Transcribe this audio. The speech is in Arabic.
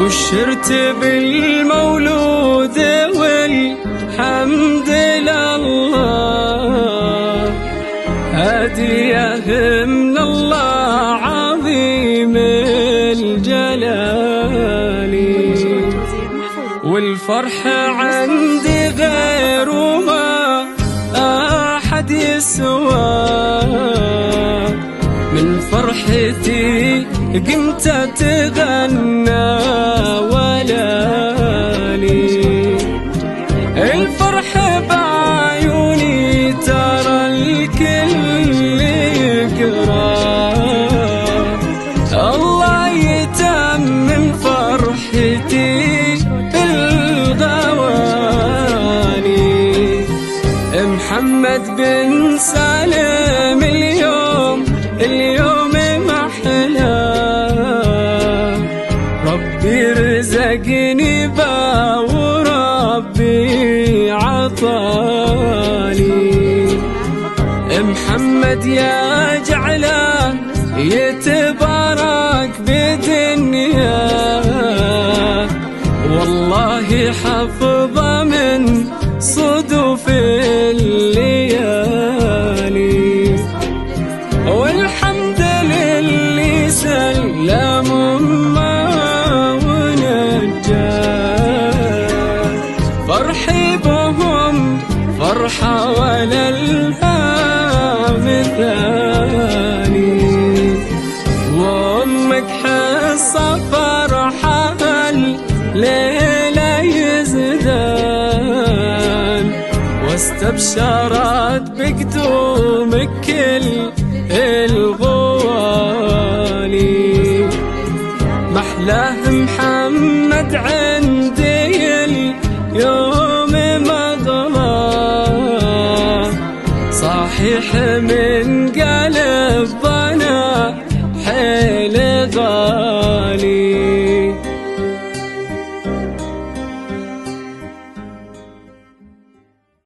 بشرت بالمولود والحمد لله، هدية من الله عظيم الجلال. والفرح عندي غير ما أحد يسوى، من فرحتي قمت أتغنى ولالي. الفرح بعيوني ترى الكل يقرأ، الله يتمم فرحتي بالغواني. محمد بن سالم اليوم محلى، ربي رزقني با وربي عطاني. محمد يا جعله يتبارك بدنيا، والله حفظه من صدف الليالي. والحمد للي سلم ما ونجاه، فرحي بهم فرحة ولا لها مثالي. وأمك حصة فرحة الليلة يزدان، واستبشرت بقدومك كل الغوالي. محلاه محمد عندي اليوم مغلاه، صحيح من قلب ضنا حيل غالي.